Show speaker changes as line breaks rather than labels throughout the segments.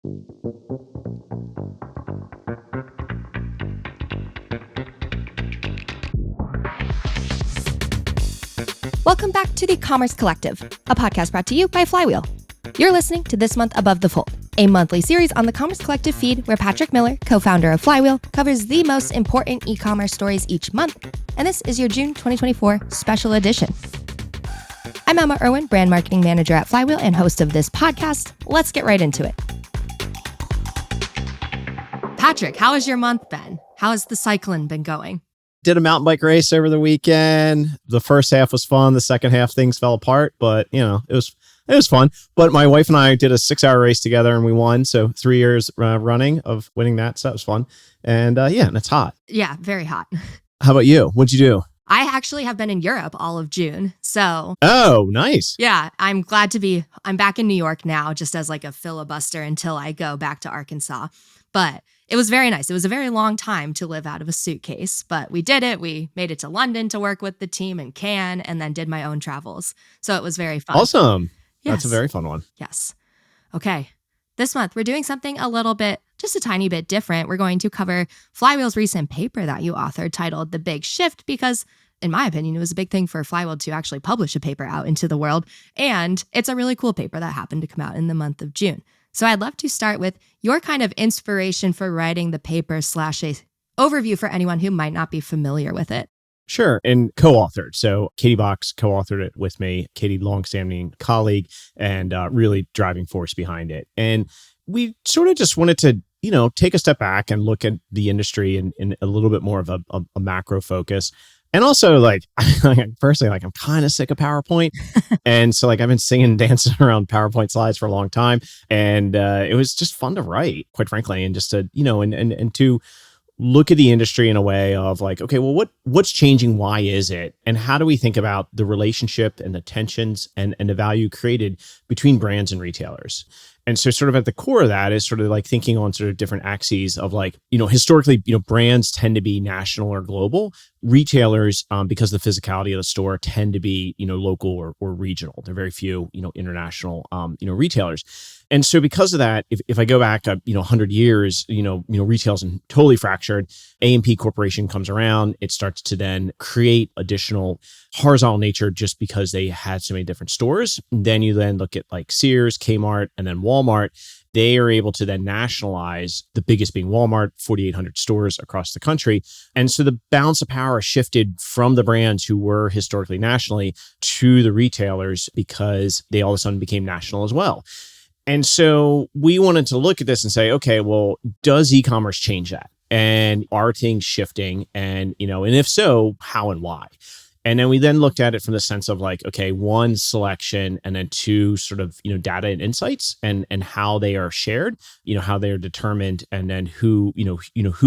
Welcome back to the Commerce Collective, a podcast brought to you by Flywheel. You're listening to This Month Above the Fold, a monthly series on the Commerce Collective feed where Patrick Miller, co-founder of Flywheel, covers the most important e-commerce stories each month. And this is your June 2024 special edition. I'm Emma Irwin, brand marketing manager at Flywheel and host of this podcast. Let's get right into it. Patrick, how has your month been? How has the cycling been going?
Did a mountain bike race over the weekend. The first half was fun. The second half, things fell apart, but it was fun. But my wife and I did a 6-hour race together and we won. So 3 years running of winning that. So that was fun. And and it's hot.
Yeah, very hot.
How about you? What'd you do?
I actually have been in Europe all of June. So
oh, nice.
Yeah, I'm back in New York now, just as like a filibuster until I go back to Arkansas. But it was very nice. It was a very long time to live out of a suitcase, but we did it. We made it to London to work with the team in Cannes and then did my own travels. So it was very fun.
Awesome.
Yes.
That's a very fun one.
Yes. Okay. This month, we're doing something just a tiny bit different. We're going to cover Flywheel's recent paper that you authored titled The Big Shift, because in my opinion, it was a big thing for Flywheel to actually publish a paper out into the world. And it's a really cool paper that happened to come out in the month of June. So I'd love to start with your kind of inspiration for writing the paper / a overview for anyone who might not be familiar with it.
Sure. And co-authored. So Katie Box co-authored it with me. Katie, longstanding colleague and really driving force behind it. And we sort of just wanted to, take a step back and look at the industry in a little bit more of a macro focus. And also, personally, I'm kind of sick of PowerPoint. And so, I've been singing and dancing around PowerPoint slides for a long time. And it was just fun to write, quite frankly, and just to, and to look at the industry in a way of okay, well, what's changing? Why is it? And how do we think about the relationship and the tensions and the value created between brands and retailers? And so sort of at the core of that is sort of thinking on sort of different axes of historically, brands tend to be national or global. Retailers, because of the physicality of the store, tend to be, local or regional. There are very few, international, retailers. And so because of that, if I go back, 100 years, retail's totally fractured. A&P Corporation comes around. It starts to then create additional horizontal nature just because they had so many different stores. And then you look at Sears, Kmart, and then Walmart. They are able to then nationalize, the biggest being Walmart, 4,800 stores across the country. And so the balance of power shifted from the brands who were historically nationally to the retailers because they all of a sudden became national as well. And so we wanted to look at this and say, okay, well, does e-commerce change that? And are things shifting? And, and if so, how and why? And then we looked at it from the sense of okay, one, selection, and then two, sort of, data and insights and how they are shared, how they are determined, and then who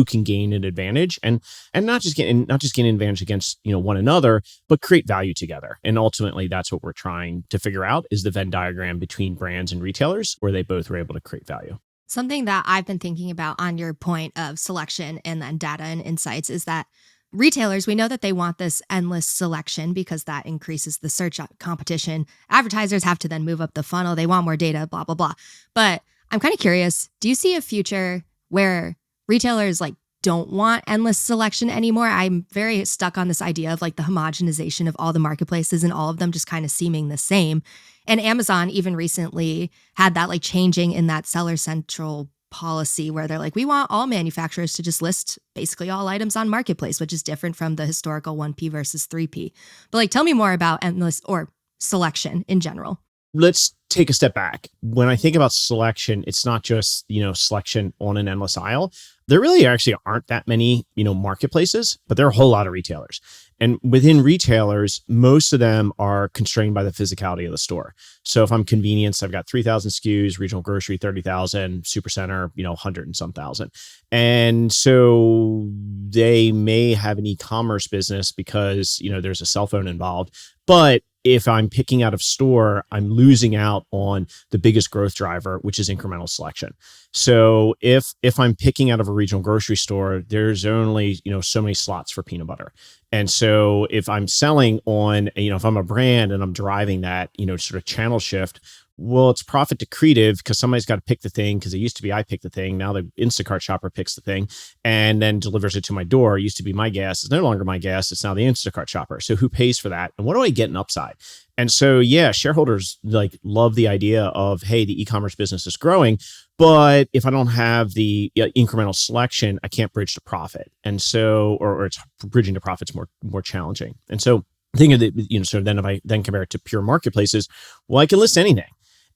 can gain an advantage and not just gain an advantage against, one another, but create value together. And ultimately, that's what we're trying to figure out is the Venn diagram between brands and retailers where they both were able to create value.
Something that I've been thinking about on your point of selection and then data and insights is that retailers, we know that they want this endless selection because that increases the search competition. Advertisers have to then move up the funnel. They want more data, blah, blah, blah. But I'm kind of curious, do you see a future where retailers don't want endless selection anymore? I'm very stuck on this idea of the homogenization of all the marketplaces and all of them just kind of seeming the same. And Amazon even recently had that changing in that Seller Central policy where they're we want all manufacturers to just list basically all items on Marketplace, which is different from the historical 1P versus 3P. But tell me more about endless or selection in general.
Let's take a step back. When I think about selection, it's not just, selection on an endless aisle. There really actually aren't that many, marketplaces, but there are a whole lot of retailers. And within retailers, most of them are constrained by the physicality of the store. So if I'm convenience, I've got 3,000 SKUs, regional grocery, 30,000, supercenter, 100 and some thousand. And so they may have an e-commerce business because, there's a cell phone involved, but if I'm picking out of store, I'm losing out on the biggest growth driver, which is incremental selection. So if I'm picking out of a regional grocery store, there's only, so many slots for peanut butter. And so if I'm selling on, if I'm a brand and I'm driving that, sort of channel shift, Well, it's profit accretive because somebody's got to pick the thing, because it used to be I pick the thing. Now the Instacart shopper picks the thing and then delivers it to my door. It used to be my gas. It's no longer my gas. It's now the Instacart shopper. So who pays for that? And what do I get in upside? And so, yeah, shareholders like love the idea of, hey, the e-commerce business is growing, but if I don't have the incremental selection, I can't bridge to profit. And so, or it's bridging to profit's more challenging. And so think of it, so then if I then compare it to pure marketplaces, well, I can list anything.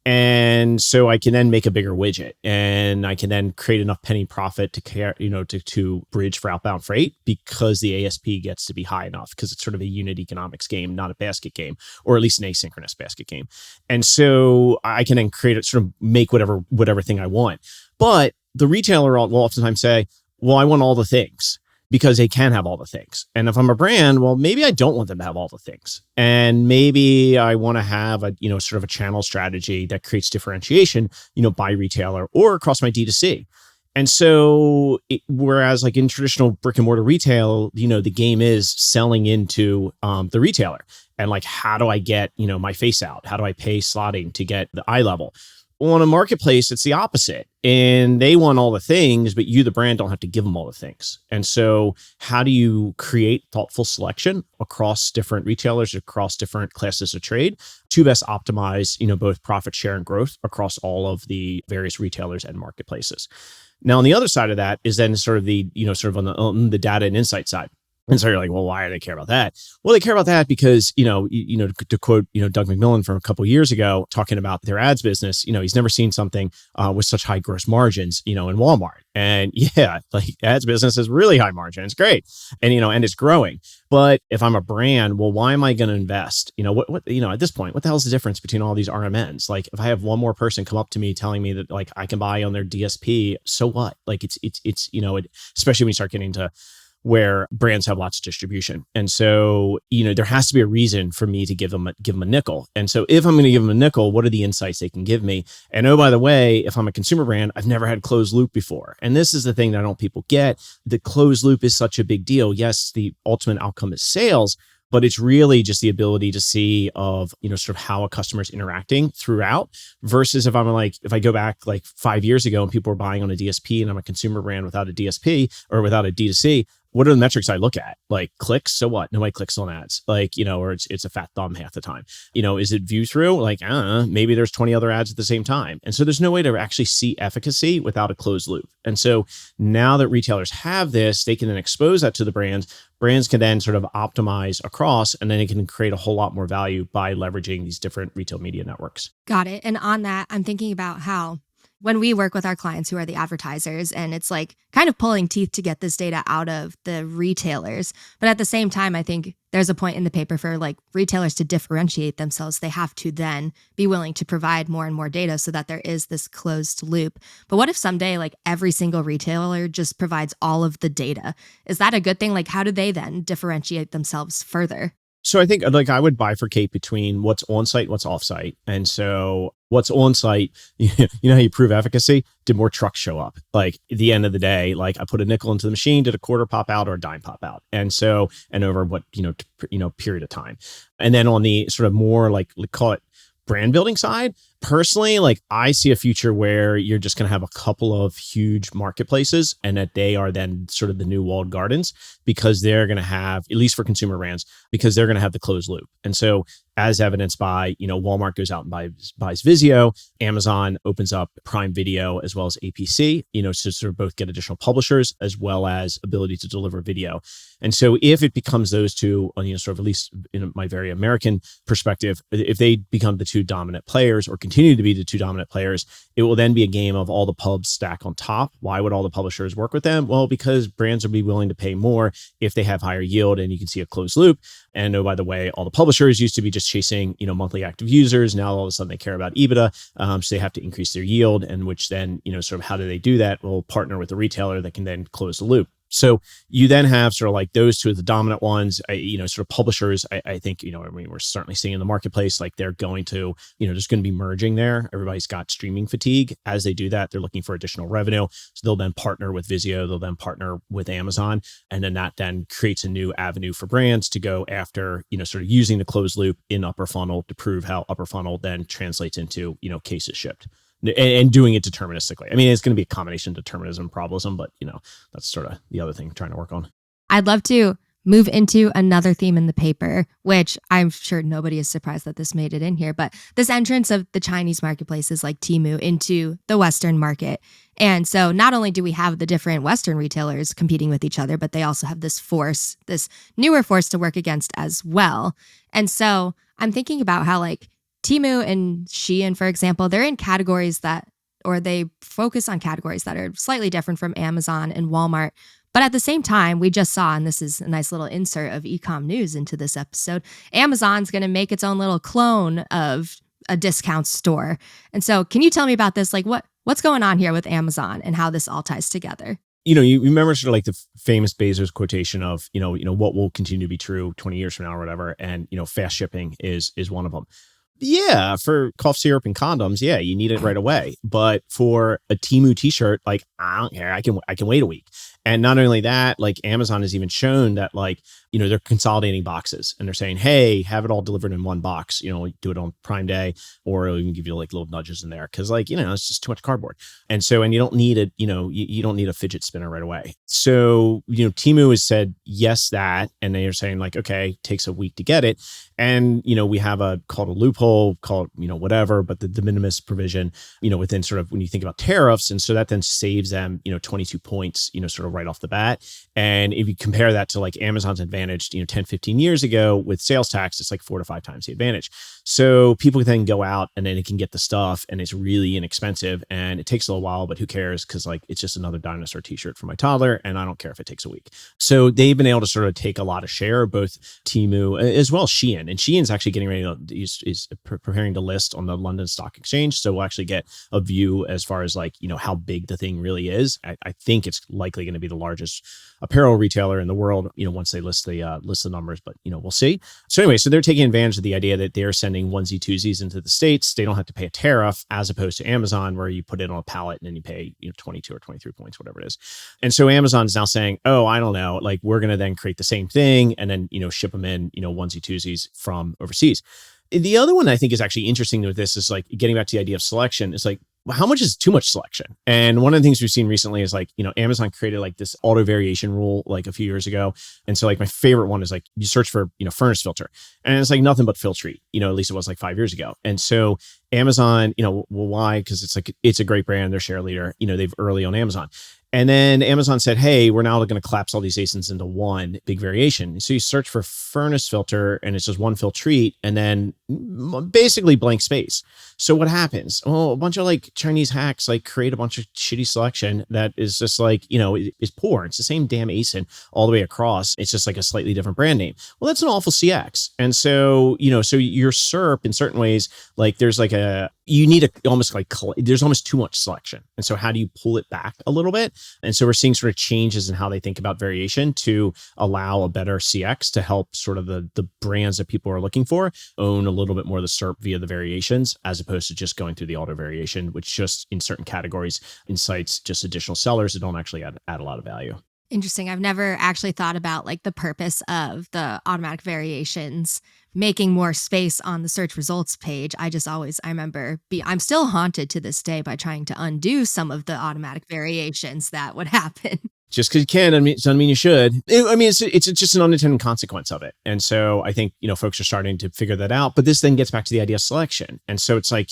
And so I can then make a bigger widget, and I can then create enough penny profit to care, to bridge for outbound freight, because the ASP gets to be high enough, because it's sort of a unit economics game, not a basket game, or at least an asynchronous basket game. And so I can then create it, sort of make whatever thing I want. But the retailer will oftentimes say, well, I want all the things, because they can have all the things. And if I'm a brand, well, maybe I don't want them to have all the things. And maybe I want to have a, sort of a channel strategy that creates differentiation, by retailer or across my D2C. And so, whereas like in traditional brick and mortar retail, the game is selling into the retailer. And like, how do I get, my face out? How do I pay slotting to get the eye level? Well, on a marketplace, it's the opposite. And they want all the things, but you, the brand, don't have to give them all the things. And so how do you create thoughtful selection across different retailers, across different classes of trade, to best optimize, both profit share and growth across all of the various retailers and marketplaces? Now, on the other side of that is then sort of the, sort of on the data and insight side. And so you're like, well, why do they care about that? Well, they care about that because, to quote, Doug McMillon from a couple of years ago, talking about their ads business, he's never seen something with such high gross margins, in Walmart. And yeah, like ads business is really high margin. It's great. And, and it's growing. But if I'm a brand, well, why am I going to invest? What at this point, what the hell is the difference between all these RMNs? Like if I have one more person come up to me telling me that like I can buy on their DSP, so what? Like it's especially when you start getting to where brands have lots of distribution. And so, there has to be a reason for me to give them a nickel. And so if I'm going to give them a nickel, what are the insights they can give me? And oh, by the way, if I'm a consumer brand, I've never had closed loop before. And this is the thing that I don't people get. The closed loop is such a big deal. Yes, the ultimate outcome is sales, but it's really just the ability to see of, sort of how a customer is interacting throughout, versus if I go back like 5 years ago and people were buying on a DSP and I'm a consumer brand without a DSP or without a D2C, what are the metrics I look at? Like clicks, so what? Nobody clicks on ads, or it's a fat thumb half the time. Is it view through? Like, maybe there's 20 other ads at the same time. And so there's no way to actually see efficacy without a closed loop. And so now that retailers have this, they can then expose that to the brands. Brands can then sort of optimize across, and then it can create a whole lot more value by leveraging these different retail media networks.
Got it. And on that, I'm thinking about how when we work with our clients who are the advertisers, and it's like kind of pulling teeth to get this data out of the retailers. But at the same time, I think there's a point in the paper for like retailers to differentiate themselves. They have to then be willing to provide more and more data so that there is this closed loop. But what if someday like every single retailer just provides all of the data? Is that a good thing? Like, how do they then differentiate themselves further?
So I think like I would bifurcate between what's on site, what's off site. And so what's on site, how you prove efficacy? Did more trucks show up? Like at the end of the day, like I put a nickel into the machine, did a quarter pop out or a dime pop out? And so, and over what, period of time. And then on the sort of more like call it brand building side, personally, like I see a future where you're just going to have a couple of huge marketplaces and that they are then sort of the new walled gardens, because they're going to have, at least for consumer brands, because they're going to have the closed loop. And so as evidenced by, Walmart goes out and buys Vizio, Amazon opens up Prime Video as well as APC, to sort of both get additional publishers as well as ability to deliver video. And so if it becomes those two, sort of at least in my very American perspective, if they become the two dominant players or continue to be the two dominant players, it will then be a game of all the pubs stack on top. Why would all the publishers work with them? Well, because brands will be willing to pay more if they have higher yield and you can see a closed loop. And oh, by the way, all the publishers used to be just chasing, monthly active users. Now all of a sudden they care about EBITDA. So they have to increase their yield, and which then, sort of how do they do that? Well, partner with the retailer that can then close the loop. So you then have sort of like those two of the dominant ones, sort of publishers. I think, we're certainly seeing in the marketplace, like they're going to, there's going to be merging there. Everybody's got streaming fatigue. As they do that, they're looking for additional revenue. So they'll then partner with Vizio. They'll then partner with Amazon. And then that then creates a new avenue for brands to go after, sort of using the closed loop in upper funnel to prove how upper funnel then translates into, cases shipped. And doing it deterministically. I mean, it's going to be a combination of determinism and probabilism, but that's sort of the other thing I'm trying to work on.
I'd love to move into another theme in the paper, which I'm sure nobody is surprised that this made it in here, but this entrance of the Chinese marketplaces like Temu into the Western market. And so not only do we have the different Western retailers competing with each other, but they also have this newer force to work against as well. And so I'm thinking about how like Temu and Shein, for example, they're in categories they focus on categories that are slightly different from Amazon and Walmart. But at the same time, we just saw, and this is a nice little insert of Ecom News into this episode, Amazon's going to make its own little clone of a discount store. And so can you tell me about this? Like what's going on here with Amazon and how this all ties together?
You remember sort of like the famous Bezos quotation of, what will continue to be true 20 years from now or whatever. And, fast shipping is one of them. Yeah, for cough syrup and condoms, yeah, you need it right away. But for a Temu t-shirt, like, I don't care. I can wait a week. And not only that, like Amazon has even shown that like, they're consolidating boxes and they're saying, hey, have it all delivered in one box, do it on Prime Day, or it'll even give you like little nudges in there. Cause like, it's just too much cardboard. And so, and you don't need it, you don't need a fidget spinner right away. So, Temu has said, yes, that, and they are saying like, okay, takes a week to get it. And, we have called a loophole, called, whatever, but the de minimis provision, within sort of when you think about tariffs. And so that then saves them, 22 points, sort of right off the bat. And if you compare that to like Amazon's advantage, 10, 15 years ago with sales tax, it's like 4 to 5 times the advantage. So people then go out and then it can get the stuff and it's really inexpensive and it takes a little while, but who cares? Cause like, it's just another dinosaur t-shirt for my toddler. And I don't care if it takes a week. So they've been able to sort of take a lot of share, both Temu as well as Shein. And Shein's actually getting ready to, is preparing to list on the London Stock Exchange. So we'll actually get a view as far as like, how big the thing really is. I think it's likely going to be the largest apparel retailer in the world, once they list the numbers, but we'll see. So anyway, so they're taking advantage of the idea that they're sending onesie twosies into the States. They don't have to pay a tariff as opposed to Amazon, where you put it on a pallet and then you pay 22 or 23 points, whatever it is. And so Amazon is now saying, oh, I don't know, like we're going to then create the same thing and then, ship them in, onesie twosies from overseas. The other one I think is actually interesting with this is like getting back to the idea of selection. It's like, how much is too much selection? And one of the things we've seen recently is like, Amazon created like this auto variation rule like a few years ago. And so like my favorite one is like you search for, furnace filter and it's like nothing but Filtrete, at least it was like 5 years ago. And so Amazon, well, why? Because it's like, it's a great brand. They're share leader, they've early on Amazon. And then Amazon said, hey, we're now going to collapse all these ASINs into one big variation. So you search for furnace filter and it's just one Filtrete and then basically blank space. So what happens? Well, a bunch of like Chinese hacks like create a bunch of shitty selection that is just like, is poor. It's the same damn ASIN all the way across. It's just like a slightly different brand name. Well, that's an awful CX. And so, so your SERP in certain ways, like there's like there's almost too much selection. And so how do you pull it back a little bit? And so we're seeing sort of changes in how they think about variation to allow a better CX to help sort of the brands that people are looking for own a little bit more of the SERP via the variations, as opposed to just going through the auto variation, which just in certain categories incites just additional sellers that don't actually add a lot of value.
Interesting. I've never actually thought about like the purpose of the automatic variations making more space on the search results page. I remember I'm still haunted to this day by trying to undo some of the automatic variations that would happen.
Just because you can, doesn't mean you should. It's just an unintended consequence of it. And so I think, folks are starting to figure that out. But this then gets back to the idea of selection. And so it's like,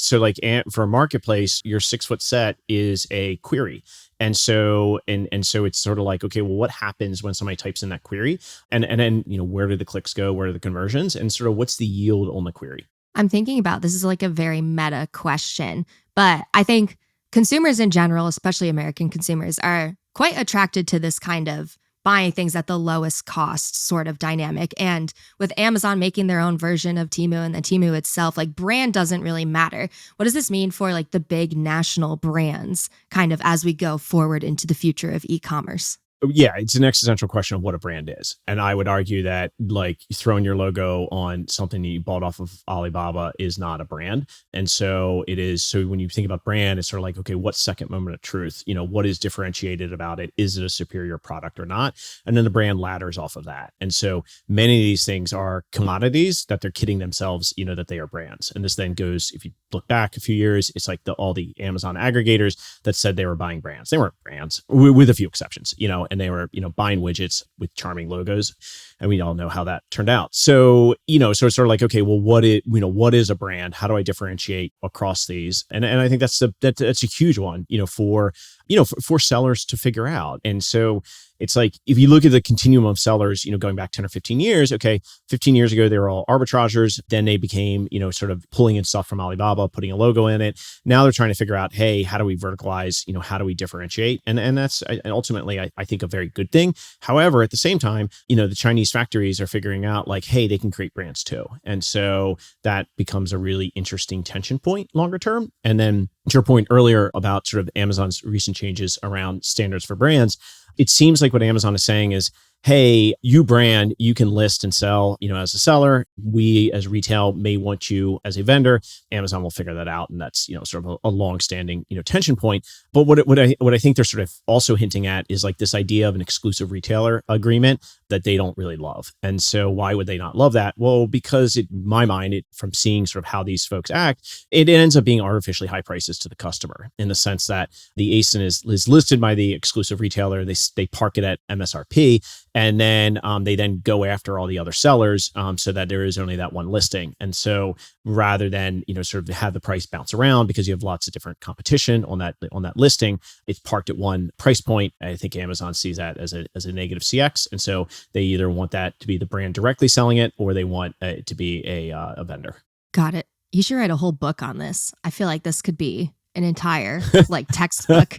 for a marketplace, your 6-foot set is a query. And so it's sort of like, okay, well, what happens when somebody types in that query? And then, where do the clicks go? Where are the conversions? And sort of what's the yield on the query?
I'm thinking about this is like a very meta question, but I think consumers in general, especially American consumers, are quite attracted to this kind of buying things at the lowest cost sort of dynamic. And with Amazon making their own version of Temu and then Temu itself, like brand doesn't really matter. What does this mean for like the big national brands kind of as we go forward into the future of e-commerce?
Yeah, it's an existential question of what a brand is. And I would argue that like throwing your logo on something that you bought off of Alibaba is not a brand. And so it is. So when you think about brand, it's sort of like, okay, what's second moment of truth? What is differentiated about it? Is it a superior product or not? And then the brand ladders off of that. And so many of these things are commodities that they're kidding themselves, that they are brands. And this then goes, if you look back a few years, it's like all the Amazon aggregators that said they were buying brands. They weren't brands with a few exceptions, and they were, buying widgets with charming logos. And we all know how that turned out. So, so it's sort of like, okay, well, what is a brand? How do I differentiate across these? And I think that's a huge one, for sellers to figure out. And so it's like, if you look at the continuum of sellers, going back 10 or 15 years, okay, 15 years ago, they were all arbitrageurs. Then they became, sort of pulling in stuff from Alibaba, putting a logo in it. Now they're trying to figure out, hey, how do we verticalize? How do we differentiate? And that's ultimately, I think, a very good thing. However, at the same time, the Chinese factories are figuring out like, hey, they can create brands too. And so that becomes a really interesting tension point longer term. And then to your point earlier about sort of Amazon's recent changes around standards for brands, it seems like what Amazon is saying is, hey, you brand, you can list and sell, as a seller. We as retail may want you as a vendor. Amazon will figure that out. And that's, sort of a long-standing, tension point. But what I think they're sort of also hinting at is like this idea of an exclusive retailer agreement that they don't really love. And so why would they not love that? Well, because in my mind, from seeing sort of how these folks act, it ends up being artificially high prices to the customer in the sense that the ASIN is listed by the exclusive retailer. They park it at MSRP. And then they then go after all the other sellers so that there is only that one listing. And so rather than, sort of have the price bounce around because you have lots of different competition on that listing, it's parked at one price point. I think Amazon sees that as a negative CX. And so they either want that to be the brand directly selling it or they want it to be a vendor.
Got it. You should write a whole book on this. I feel like this could be an entire textbook.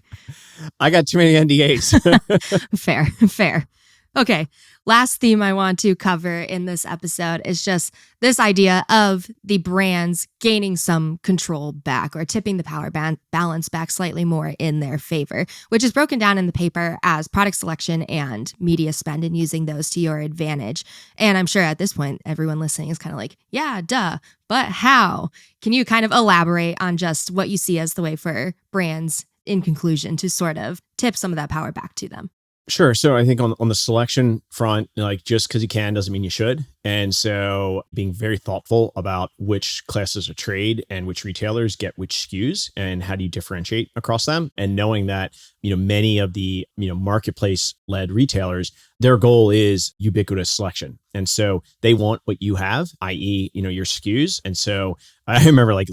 I got too many NDAs.
Fair. Okay, last theme I want to cover in this episode is just this idea of the brands gaining some control back or tipping the power balance back slightly more in their favor, which is broken down in the paper as product selection and media spend and using those to your advantage. And I'm sure at this point, everyone listening is kind of like, yeah, duh, but how? Can you kind of elaborate on just what you see as the way for brands, in conclusion, to sort of tip some of that power back to them?
Sure. So I think on the selection front, like just because you can doesn't mean you should. And so being very thoughtful about which classes of trade and which retailers get which SKUs and how do you differentiate across them. And knowing that, many of the, marketplace led retailers, their goal is ubiquitous selection. And so they want what you have, i.e., your SKUs. And so I remember like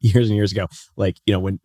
years and years ago, like, when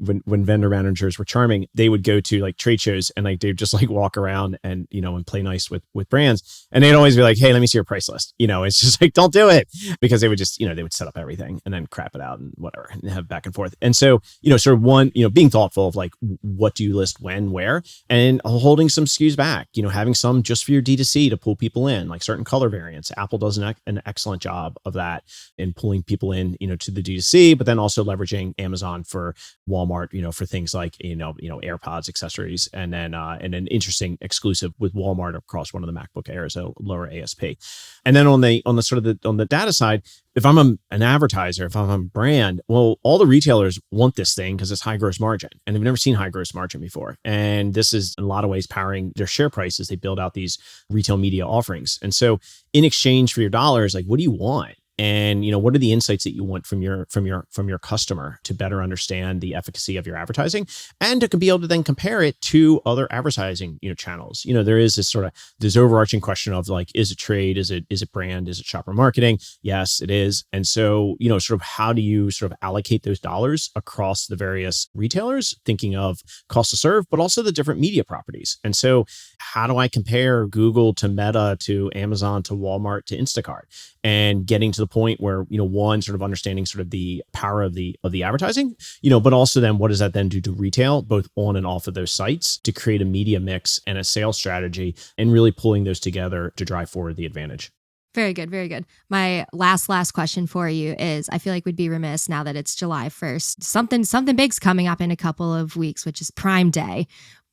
vendor managers were charming, they would go to like trade shows and like, they'd just like walk around and, and play nice with brands. And they'd always be like, hey, let me see your price list. It's just like, don't do it, because they would just, they would set up everything and then crap it out and whatever and have back and forth. And so, sort of one, being thoughtful of like, what do you list when, where, and holding some SKUs back, having some just for your D2C to pull people in, like certain color variants. Apple does an excellent job of that in pulling people in, to the D2C, but then also leveraging Amazon for Walmart, for things like, AirPods, accessories, and then an interesting exclusive with Walmart across one of the MacBook Airs, a lower ASP. And then on the data side, if I'm an advertiser, if I'm a brand, well, all the retailers want this thing because it's high gross margin and they've never seen high gross margin before. And this is in a lot of ways powering their share price as they build out these retail media offerings. And so in exchange for your dollars, like, what do you want? And, what are the insights that you want from your customer to better understand the efficacy of your advertising and to be able to then compare it to other advertising, channels? There is this overarching question of like, is it trade? Is it brand? Is it shopper marketing? Yes, it is. And so, sort of how do you sort of allocate those dollars across the various retailers, thinking of cost to serve, but also the different media properties. And so how do I compare Google to Meta to Amazon to Walmart to Instacart, and getting to the point where, one, sort of understanding sort of the power of the advertising, but also then what does that then do to retail, both on and off of those sites, to create a media mix and a sales strategy and really pulling those together to drive forward the advantage.
Very good. Very good. My last question for you is, I feel like we'd be remiss now that it's July 1st. Something big's coming up in a couple of weeks, which is Prime Day.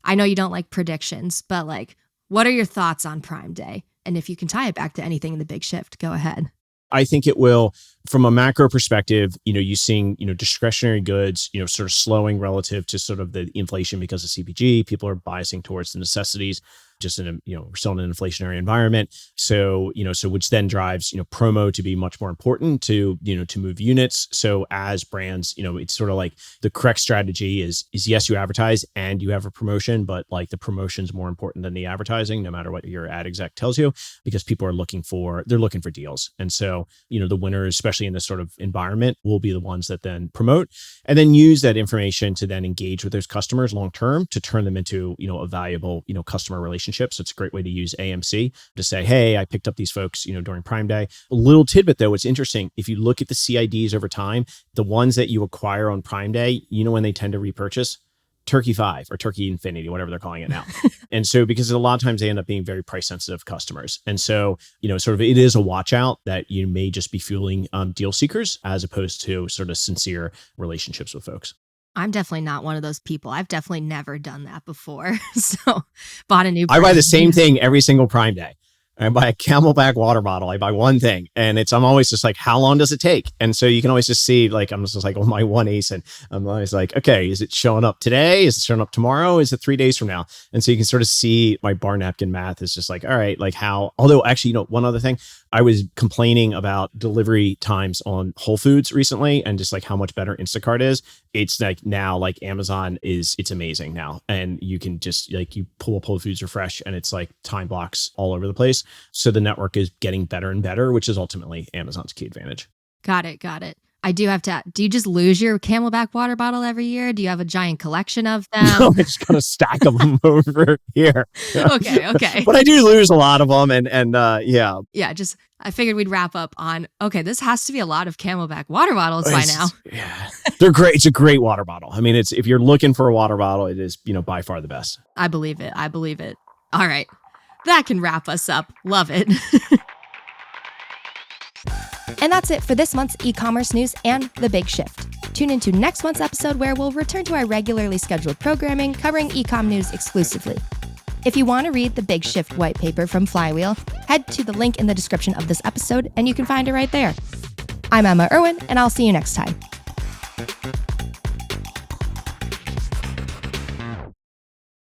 I know you don't like predictions, but like, What are your thoughts on Prime Day? And if you can tie it back to anything in the big shift, go ahead.
I think it will, from a macro perspective, you're seeing, discretionary goods, sort of slowing relative to sort of the inflation because of CPG. People are biasing towards the necessities, just in we're still in an inflationary environment. So, which then drives, promo to be much more important to move units. So as brands, it's sort of like the correct strategy is yes, you advertise and you have a promotion, but like the promotion's more important than the advertising, no matter what your ad exec tells you, because people are looking for deals. And so, the winners, especially in this sort of environment, will be the ones that then promote and then use that information to then engage with those customers long term to turn them into, a valuable, customer relationship. So it's a great way to use AMC to say, hey, I picked up these folks, during Prime Day. A little tidbit though, it's interesting. If you look at the CIDs over time, the ones that you acquire on Prime Day, when they tend to repurchase? Turkey 5 or Turkey Infinity, whatever they're calling it now. And so, because a lot of times they end up being very price sensitive customers. And so, sort of it is a watch out that you may just be fueling deal seekers as opposed to sort of sincere relationships with folks.
I'm definitely not one of those people. I've definitely never done that before. So bought a new.
I buy the same thing every single Prime Day. I buy a Camelback water bottle. I buy one thing, and I'm always just like, how long does it take? And so you can always just see, like, I'm just like, oh, my one ace, and I'm always like, okay, is it showing up today? Is it showing up tomorrow? Is it 3 days from now? And so you can sort of see my bar napkin math is just like, all right, like how, although actually, one other thing, I was complaining about delivery times on Whole Foods recently and just like how much better Instacart is. It's like now like Amazon it's amazing now. And you can just like, you pull up Whole Foods Refresh and it's like time blocks all over the place. So the network is getting better and better, which is ultimately Amazon's key advantage.
Got it. I do have to, do you just lose your Camelback water bottle every year? Do you have a giant collection of them?
No, I just got a stack of them over here.
Okay.
But I do lose a lot of them. And yeah.
Yeah, I figured we'd wrap up on, okay, this has to be a lot of Camelback water bottles by now.
Yeah, they're great. It's a great water bottle. I mean, if you're looking for a water bottle, it is, by far the best.
I believe it. All right. That can wrap us up. Love it. And that's it for this month's e-commerce news and The Big Shift. Tune into next month's episode where we'll return to our regularly scheduled programming covering e-com news exclusively. If you want to read the Big Shift white paper from Flywheel, head to the link in the description of this episode and you can find it right there. I'm Emma Irwin, and I'll see you next time.